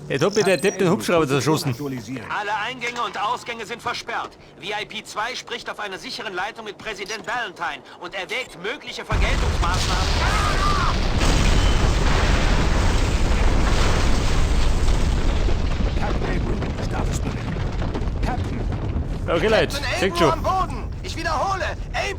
Jetzt hat mir der Depp den Hubschrauber zerschossen. Alle Eingänge und Ausgänge sind versperrt. VIP 2 spricht auf einer sicheren Leitung mit Präsident Valentine und erwägt mögliche Vergeltungsmaßnahmen. Okay, Leute, seht schon. Am Boden. Ich wiederhole,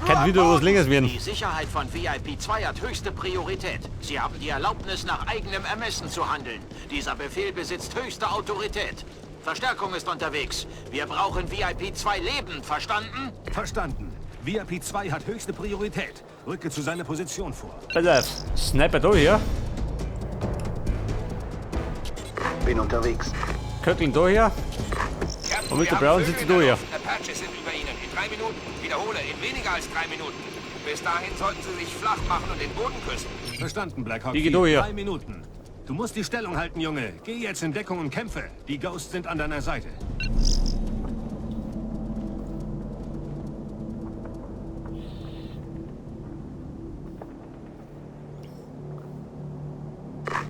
Kann wieder was Längeres werden. Die Sicherheit von VIP 2 hat höchste Priorität. Sie haben die Erlaubnis, nach eigenem Ermessen zu handeln. Dieser Befehl besitzt höchste Autorität. Verstärkung ist unterwegs. Wir brauchen VIP 2 Leben, verstanden? Verstanden. VIP 2 hat höchste Priorität. Rücke zu seiner Position vor. Pass auf, Sniper da hier. Bin unterwegs. Köckeln da hier. Und mit der Brown sitzen da hier. Apaches sind über Ihnen. In 3 Minuten. Wiederhole, in weniger als 3 Minuten. Bis dahin sollten Sie sich flach machen und den Boden küssen. Verstanden, Blackhawk. Die geht da hier. 3 Minuten. Du musst die Stellung halten, Junge. Geh jetzt in Deckung und kämpfe. Die Ghosts sind an deiner Seite.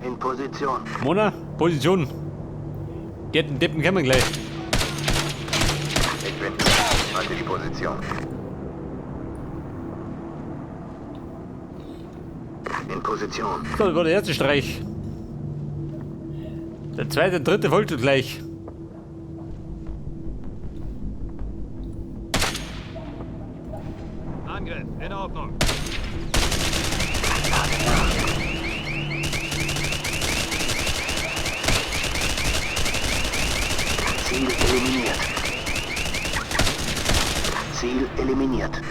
In Position. Mona, Position. Geht den Deppen kennen wir gleich. Ich bin. Halte die Position. In Position. So, das war der erste Streich. Der zweite und dritte folgt gleich. Angriff, in Ordnung. Ziel eliminiert. Ziel eliminiert.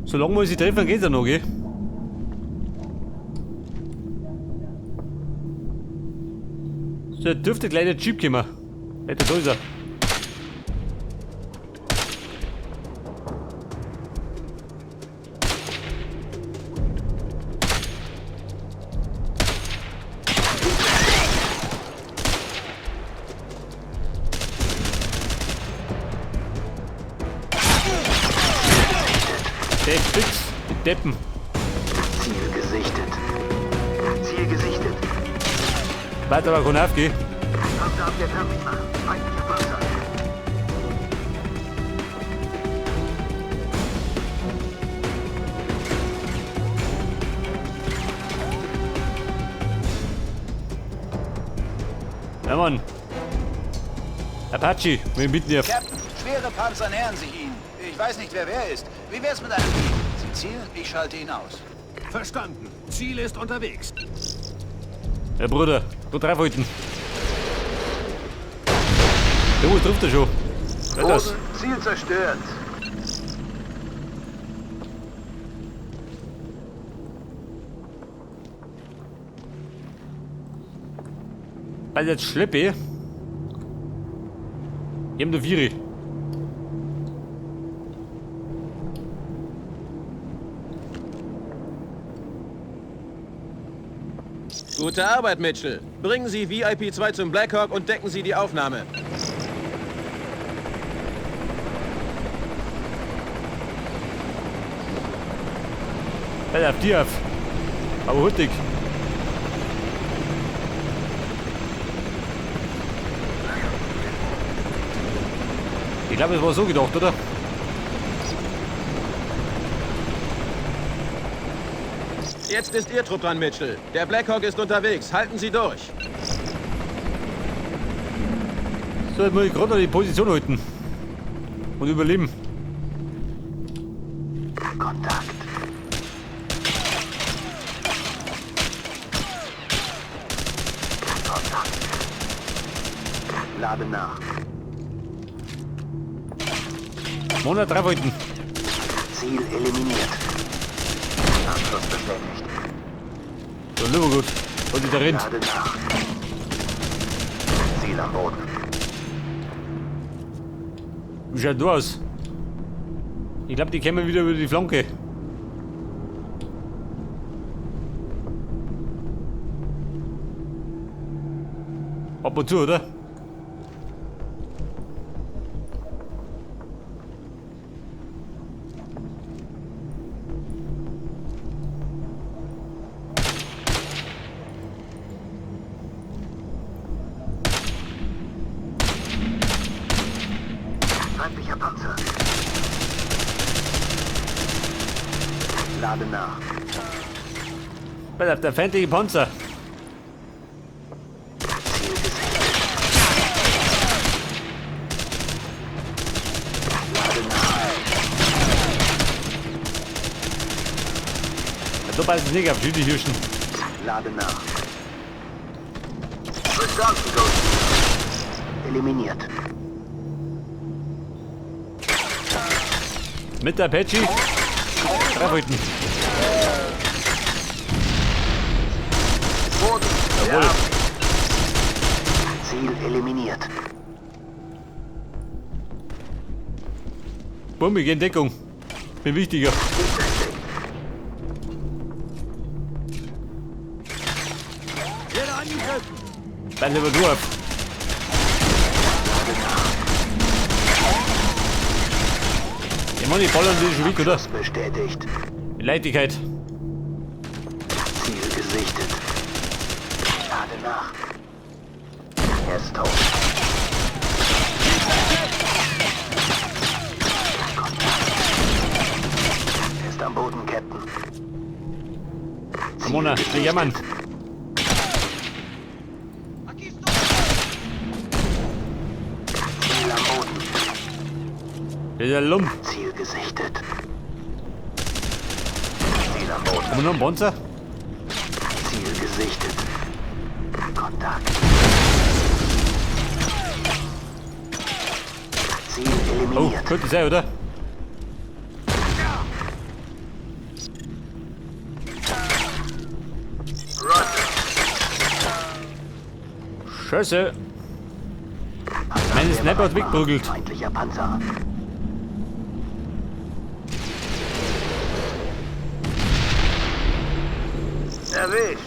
Solange wir sie treffen, geht's ja noch, gell? So, dürfte gleich der Jeep kommen. Alter, da ist er. Der Fix, die Deppen. Ziel gesichtet. Ziel gesichtet. Weiter aber kann aufgehen. Panzer auf der Terminal. Feindlicher Panzer. Ja, Mann. Apache, wir bitten dir. Captain, schwere Panzer nähern sich Ihnen. Ich weiß nicht, wer ist. Wie wär's mit einem Deal? Sie zielen, ich schalte ihn aus. Verstanden. Ziel ist unterwegs. Ja, Bruder, gut draufhalten. Jo, trifft er schon. Ja, das. Boden, Ziel zerstört. Weil jetzt schleppe. Ich hab nur 4. Gute Arbeit, Mitchell. Bringen Sie VIP 2 zum Blackhawk und decken Sie die Aufnahme. Alter, auf die auf. Aber hurtig. Ich glaube, es war so gedacht, oder? Jetzt ist Ihr Trupp dran, Mitchell. Der Blackhawk ist unterwegs. Halten Sie durch. So, jetzt muss ich gerade noch die Position halten. Und überleben. Kontakt. Kontakt. Lade nach. Monat draufhalten. Ziel eliminiert. Abschluss bestätigt. So, lieber gut. Und ich da rennt. Lade nach. Ziel am Boden. Wie schaut du aus? Ich glaube, die kämen wieder über die Flanke. Ab und zu, oder? Lade nach. Bei der feindliche Panzer. Ziel gesichtet. Lade nach. Da passt es nicht auf Südhirschen. Lade nach. Verstanden, Ghost. Eliminiert. Mit der Apache. Trefferten. Jawohl. Ziel eliminiert. Bumm, ich geh in Deckung. Bin wichtiger. Dann lieber du ab. Ich meine, die ballern die schon weg, oder? Abschluss bestätigt. Die Leichtigkeit. Ziel gesichtet. Lade nach. Er ist tot. Er ist am Boden, Captain. Ramona, nicht jammern. Ziel am Boden. Dieser Lump. Ziel gesichtet. Ziel am Boden. Haben wir noch einen Panzer? Ziel gesichtet. Kontakt. Ziel Oh, eliminiert. könnte sein, oder? Scheiße. Meine Sniper hat weggeprügelt. Feindlicher Panzer. Erwischt.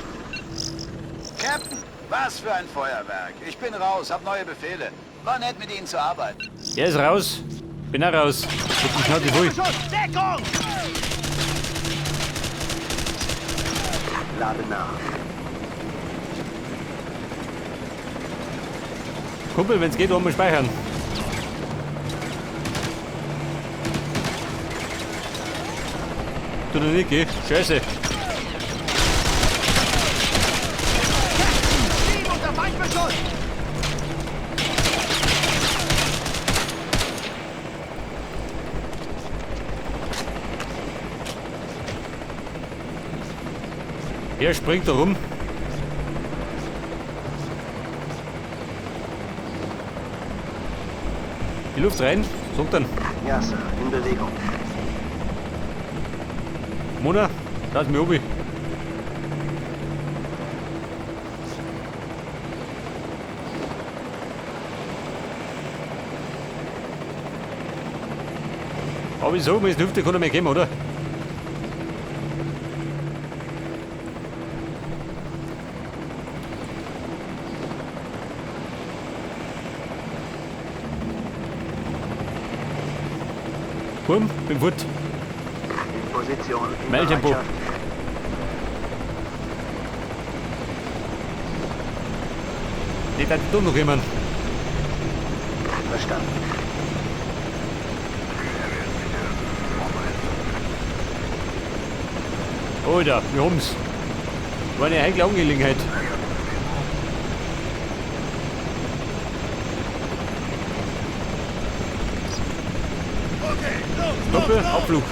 Captain, was für ein Feuerwerk. Ich bin raus, hab neue Befehle. War nett, mit Ihnen zu arbeiten. Er ist raus. Bin auch raus. Guck die Schnauze voll. Lade nach. Kumpel, wenn's geht, wollen wir speichern. Du nicht, geh. Scheiße. Er springt da rum. Die Luft rein. Sag dann. Ja, Sir. In Bewegung. Mona, lass mich oben. Aber ich sag mal, das Hüfte kann er mehr geben, oder? Komm, bin gut. In Position. In Meldtempo. Bereitschaft. Nicht, dass du noch jemand. Verstanden. Alter, wir haben's. War eine heikle Angelegenheit. Doppel, Abflug.